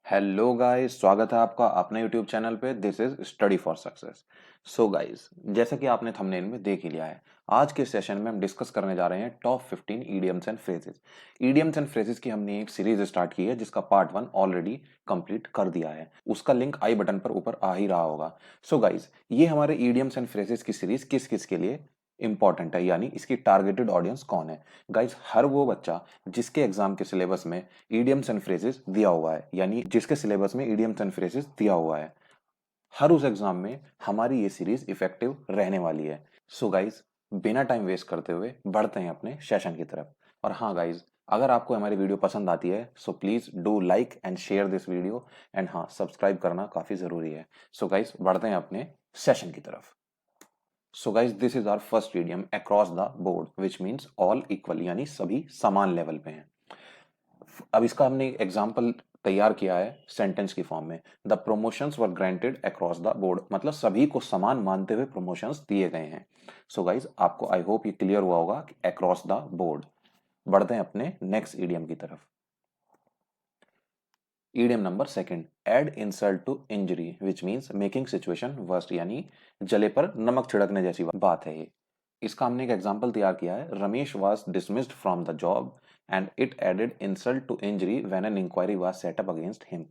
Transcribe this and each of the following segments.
Hello guys, स्वागत है आपका अपने यूट्यूब चैनल पे। This is study for success. So guys, जैसा कि आपने थंबनेल में देख ही लिया है, आज के सेशन में हम डिस्कस करने जा रहे हैं top 15 idioms and phrases. Idioms and phrases की हमने एक सीरीज स्टार्ट की है जिसका पार्ट 1 ऑलरेडी कंप्लीट कर दिया है। उसका लिंक आई बटन पर ऊपर आ ही रहा होगा। सो गाइस, ये हमारे ईडियम्स एंड फ्रेजेस की सीरीज किस किस के लिए इंपॉर्टेंट है, यानी इसकी टारगेटेड ऑडियंस कौन है। गाइस, हर वो बच्चा जिसके एग्जाम के सिलेबस में ईडियम्स एंड फ्रेजेस दिया हुआ है, यानी जिसके सिलेबस में ईडियम्स एंड फ्रेजेस दिया हुआ है, हर उस एग्जाम में हमारी ये सीरीज इफेक्टिव रहने वाली है। सो गाइज, बिना टाइम वेस्ट करते हुए बढ़ते हैं अपने सेशन की तरफ। और हाँ गाइज, अगर आपको हमारी वीडियो पसंद आती है so please do like and share this video, and हाँ, सब्सक्राइब करना काफी जरूरी है। सो गाइज, बढ़ते हैं अपने सेशन की तरफ। So guys, this is our first idiom, across the board, which means all equal, यानी सभी समान लेवल पे हैं। अब इसका हमने एग्जाम्पल तैयार किया है सेंटेंस की फॉर्म में। The promotions were granted across the board, मतलब सभी को समान मानते हुए प्रमोशंस दिए गए हैं। सो गाइज, आपको आई होप ये क्लियर हुआ होगा कि अक्रॉस द बोर्ड। बढ़ते हैं अपने नेक्स्ट ईडियम की तरफ। Idiom number second, add insult to injury, which means making situation worst, यानी जले पर नमक छिड़कने जैसी बात है ये। इसका हमने एक एग्जांपल तैयार किया है। Ramesh was dismissed from the job and it added insult to injury when an inquiry was set up against him.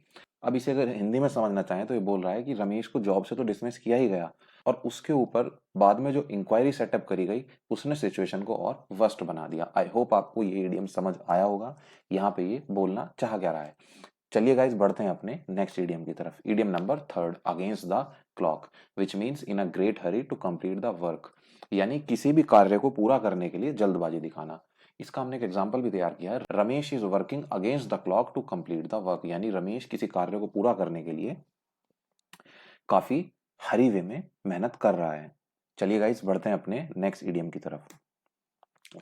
अब इसे अगर हिंदी में समझना चाहें तो ये बोल रहा है कि रमेश को जॉब से तो डिसमिस किया ही गया, और उसके ऊपर बाद में जो इंक्वायरी सेटअप करी गई उसने सिचुएशन को और वर्स्ट बना दिया। आई होप आपको ये इडियम समझ आया होगा, यहाँ पे ये बोलना चाह क्या रहा है। चलिए गाइस, बढ़ते हैं अपने नेक्स्ट ईडियम की तरफ। Idiom number third, against the clock, which means in a great hurry to complete the work, यानी किसी भी कार्य को पूरा करने के लिए जल्दबाजी दिखाना। इसका हमने एक एग्जांपल भी तैयार किया है। Ramesh is working against the clock to complete the work, यानी रमेश किसी कार्य को पूरा करने के लिए काफी हरी वे में मेहनत कर रहा है। चलिए गाइस, बढ़ते हैं अपने नेक्स्ट ईडियम की तरफ।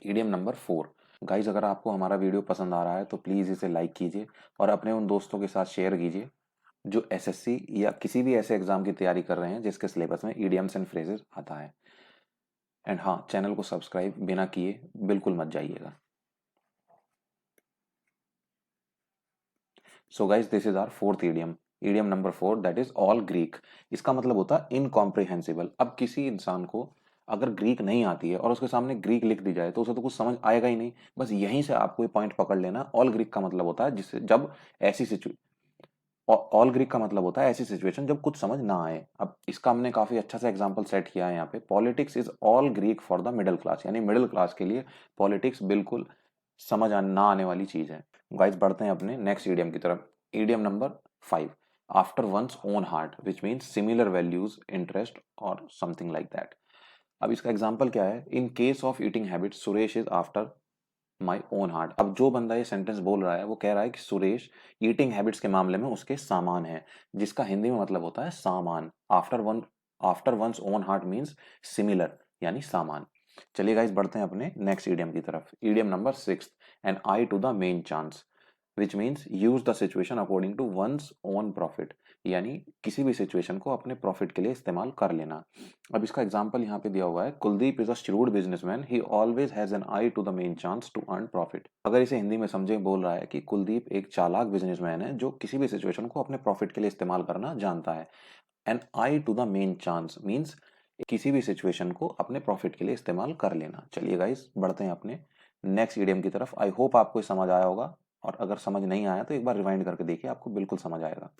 Idiom number 4। गाइज, अगर आपको हमारा वीडियो पसंद आ रहा है तो प्लीज इसे लाइक कीजिए और अपने उन दोस्तों के साथ शेयर कीजिए जो एसएससी या किसी भी ऐसे एग्जाम की तैयारी कर रहे हैं जिसके सिलेबस में ईडियम्स एंड फ्रेजेस आता है। एंड हाँ, चैनल को सब्सक्राइब बिना किए बिल्कुल मत जाइएगा। So guys, this is our fourth idiom. Idiom number 4, that is all Greek. इसका मतलब होता है इनकॉम्प्रिहेंसिबल। अब किसी इंसान को अगर ग्रीक नहीं आती है और उसके सामने ग्रीक लिख दी जाए तो उसे तो कुछ समझ आएगा ही नहीं। बस यहीं से आपको ये पॉइंट पकड़ लेना। ऑल ग्रीक का मतलब होता है जिससे जब ऐसी सिचुएशन, ऑल ग्रीक का मतलब होता है ऐसी सिचुएशन जब कुछ समझ ना आए। अब इसका हमने काफी अच्छा सा एग्जांपल सेट किया है यहाँ पे। Politics is all Greek for the middle class, यानी मिडिल क्लास के लिए पॉलिटिक्स बिल्कुल ना आने वाली चीज है। गाइस, बढ़ते हैं अपने नेक्स्ट ईडियम की तरफ। Idiom number 5, after one's own heart, which means similar values, interest और समथिंग लाइक दैट। अब इसका एग्जांपल क्या है? In case of eating habit, Suresh is after my own heart. अब जो बंदा ये सेंटेंस बोल रहा है वो कह रहा है कि सुरेश ईटिंग हैबिट्स के मामले में उसके सामान है, जिसका हिंदी में मतलब होता है सामान। After one's own heart means similar, यानी सामान। चलिए गाइस, बढ़ते हैं अपने नेक्स्ट ईडियम की तरफ। Idiom number 6, an eye to the main chance, which means use the situation according to one's own profit, यानी किसी भी सिचुएशन को अपने प्रॉफिट के लिए इस्तेमाल कर लेना। अब इसका एग्जांपल यहाँ पे दिया हुआ है। Kuldeep is a shrewd businessman, he always has an eye to the main chance to earn profit. अगर इसे हिंदी में समझे, बोल रहा है कि कुलदीप एक चालाक बिजनेसमैन है जो किसी भी सिचुएशन को अपने प्रॉफिट के लिए इस्तेमाल करना जानता है। An eye to the main chance means किसी भी सिचुएशन को अपने प्रॉफिट के लिए इस्तेमाल कर लेना। चलिए गाइस, बढ़ते हैं अपने नेक्स्ट ईडियम की तरफ। आई होप आपको ये समझ आया होगा, और अगर समझ नहीं आया तो एक बार रिवाइंड करके देखिए, आपको बिल्कुल समझ आएगा।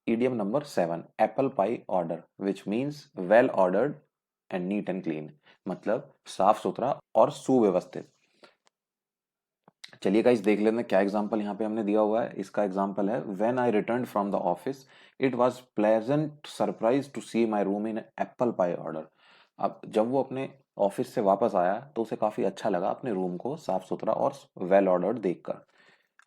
Idiom number 7, apple pie order, which means well ordered and neat and clean, मतलब साफ सुथरा और सुव्यवस्थित। चलिए गाइस, देख लेते हैं क्या एग्जांपल यहाँ पे हमने दिया हुआ है। इसका एग्जांपल है, when I return from the office it was pleasant surprise to see my room in apple pie order. अब जब वो अपने ऑफिस से वापस आया तो उसे काफी अच्छा लगा अपने रूम को साफ सुथरा और वेल ऑर्डर्ड देखकर।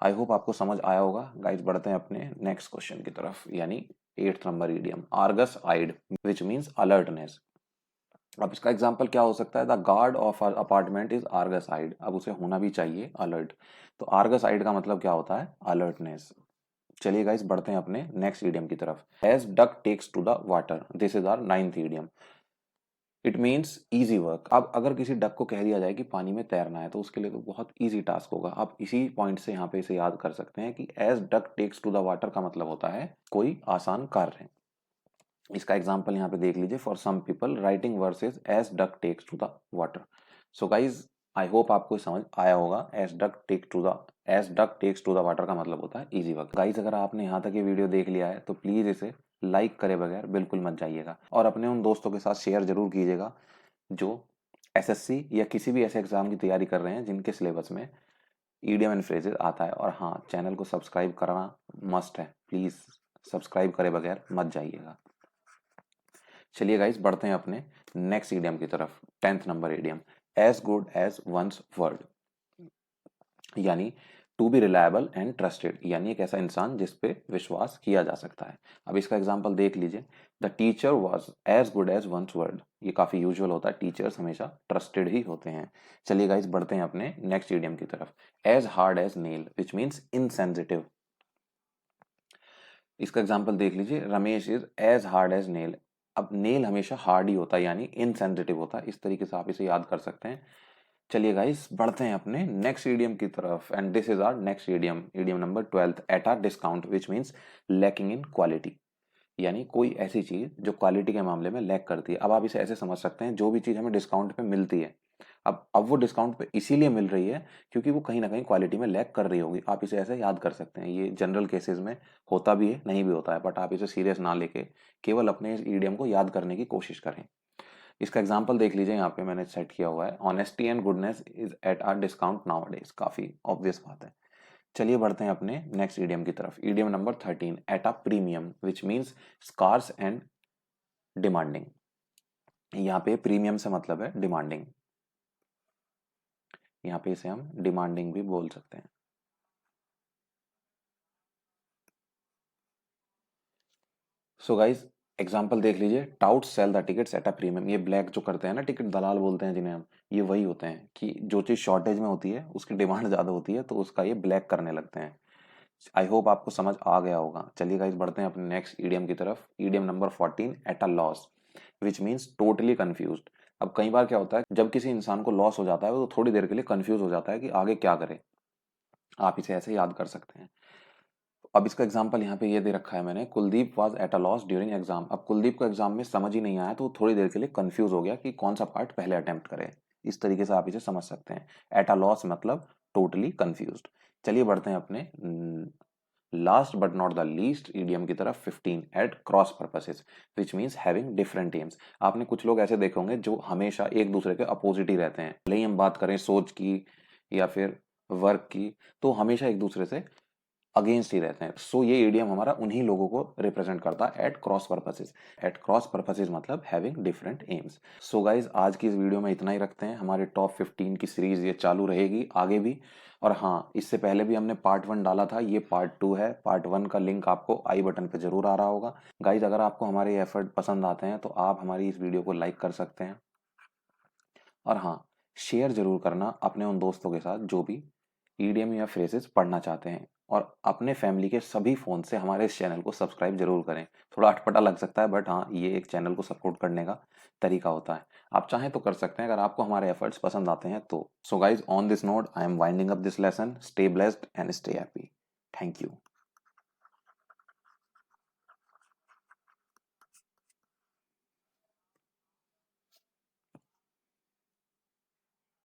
आई होप आपको समझ आया होगा। गाइस, बढ़ते हैं अपने नेक्स्ट क्वेश्चन की तरफ, यानी 8th number idiom, Argus eyed, which means alertness. अब इसका एग्जांपल क्या हो सकता है? The guard of our apartment is Argus eyed. अब उसे होना भी चाहिए अलर्ट। तो आर्गस आइड का मतलब क्या होता है? अलर्टनेस। चलिए गाइस, बढ़ते हैं अपने नेक्स्ट ईडियम की तरफ। As duck takes to the water, this is our 9th idiom. It means easy work. अब अगर किसी डक को कह दिया जाए कि पानी में तैरना है तो उसके लिए तो बहुत ईजी टास्क होगा। आप इसी पॉइंट से यहाँ पे इसे याद कर सकते हैं कि as duck takes to the water का मतलब होता है कोई आसान कार्य है। इसका एग्जाम्पल यहाँ पे देख लीजिए, for some people writing verses as duck takes to the water. So guys I hope आपको समझ आया होगा, as duck takes to the water का मतलब होता है इजी वर्क। गाइज अगर आपने यहाँ तक ये वीडियो देख लिया है तो प्लीज इसे लाइक करे बगैर बिल्कुल मत जाइएगा, और अपने उन दोस्तों के साथ शेयर जरूर कीजिएगा जो एसएससी या किसी भी ऐसे एग्जाम की तैयारी कर रहे हैं जिनके सिलेबस में ईडियम एंड फ्रेजेस आता है। और हाँ, चैनल को सब्सक्राइब करना मस्ट है, प्लीज सब्सक्राइब करे बगैर मत जाइएगा। चलिए गाइस बढ़ते हैं अपने नेक्स्ट ईडियम की तरफ। 10th number idiom, as good as one's word, यानी to be reliable and trusted, यानी एक ऐसा इंसान जिस पे विश्वास किया जा सकता है। अब इसका एग्जांपल देख लीजिए, the teacher was as good as one's word. ये काफी यूजुअल होता है, टीचर्स हमेशा ट्रस्टेड ही होते हैं। चलिए गाइस बढ़ते हैं अपने नेक्स्ट ईडियम की तरफ। As hard as nail, which means insensitive. इसका एग्जांपल देख लीजिए, Ramesh is as hard as nail. अब नेल हमेशा हार्ड ही होता है, यानी इनसेंसिटिव होता है। इस तरीके से आप इसे याद कर सकते हैं। चलिए गाइस बढ़ते हैं अपने नेक्स्ट ईडियम की तरफ, and this is our next idiom, idiom number 12, at a discount, which means lacking in quality, यानी कोई ऐसी चीज जो क्वालिटी के मामले में लैक करती है। अब आप इसे ऐसे समझ सकते हैं, जो भी चीज हमें डिस्काउंट पे मिलती है, अब वो डिस्काउंट पे इसीलिए मिल रही है क्योंकि वो कहीं ना कहीं क्वालिटी में लैक कर रही होगी। आप इसे ऐसे याद कर सकते हैं। ये जनरल केसेस में होता भी है, नहीं भी होता है, बट आप इसे सीरियस ना लेके केवल अपने इस ईडियम को याद करने की कोशिश करें। इसका एग्जाम्पल देख लीजिए, यहाँ पे मैंने सेट किया हुआ है, honesty and goodness is at a discount nowadays. काफी ऑब्वियस बात है। चलिए बढ़ते हैं अपने नेक्स्ट ईडियम की तरफ, idiom number 13, at a premium, which means scarce and demanding. यहाँ पे प्रीमियम से मतलब है डिमांडिंग, यहाँ पे इसे हम डिमांडिंग भी बोल सकते हैं। सो गाइज एग्जाम्पल देख लीजिए, tout sell the tickets at a premium. ये ब्लैक जो करते हैं ना, टिकट दलाल बोलते हैं जिन्हें हम, ये वही होते हैं कि जो चीज शॉर्टेज में होती है उसकी डिमांड ज्यादा होती है तो उसका ये ब्लैक करने लगते हैं। आई होप आपको समझ आ गया होगा। चलिए गाइज बढ़ते हैं अपने नेक्स्ट ईडियम की तरफ, idiom number 14, eight a loss, which means totally confused. अब कई बार क्या होता है, जब किसी इंसान को लॉस हो जाता है वो थोड़ी देर के लिए कंफ्यूज हो जाता है कि आगे क्या करे। आप इसे ऐसे याद कर सकते हैं। अब इसका एग्जाम्पल यहाँ पे ये दे रखा है मैंने, Kuldeep was at a loss during exam. अब कुलदीप को एग्जाम में समझ ही नहीं आया तो वो थोड़ी देर के लिए कंफ्यूज हो गया कि कौन सा पार्ट पहले अटेम्प्ट करे। इस तरीके से आप इसे समझ सकते हैं। एट अ लॉस मतलब टोटली कंफ्यूज्ड। चलिए बढ़ते हैं अपने last but not the least idiom की तरफ, 15, at cross purposes, which means having different aims. आपने कुछ लोग ऐसे देखे होंगे जो हमेशा एक दूसरे के अपोजिट ही रहते हैं। भले ही हम बात करें सोच की या फिर वर्क की, तो हमेशा एक दूसरे से अगेंस्ट ही रहते हैं। सो ये ईडियम हमारा उन्हीं लोगों को रिप्रेजेंट करता है, at cross purposes. At cross purposes मतलब having different aims. So guys आज की इस वीडियो में इतना ही रखते हैं। हमारे टॉप 15 की सीरीज ये चालू रहेगी आगे भी। और हाँ, इससे पहले भी हमने पार्ट 1 डाला था, ये पार्ट 2 है। पार्ट 1 का लिंक आपको आई बटन पे जरूर आ रहा होगा। गाइज अगर आपको हमारे एफर्ट पसंद आते हैं तो आप हमारी इस वीडियो को लाइक कर सकते हैं, और हाँ, शेयर जरूर करना अपने उन दोस्तों के साथ जो भी ईडियम या फ्रेजेस पढ़ना चाहते हैं। और अपने फैमिली के सभी फोन से हमारे इस चैनल को सब्सक्राइब जरूर करें। थोड़ा अटपटा लग सकता है, बट हाँ, ये एक चैनल को सपोर्ट करने का तरीका होता है। आप चाहें तो कर सकते हैं अगर आपको हमारे एफर्ट्स पसंद आते हैं तो। So guys on this note I am winding up this lesson. Stay blessed and stay happy. Thank you.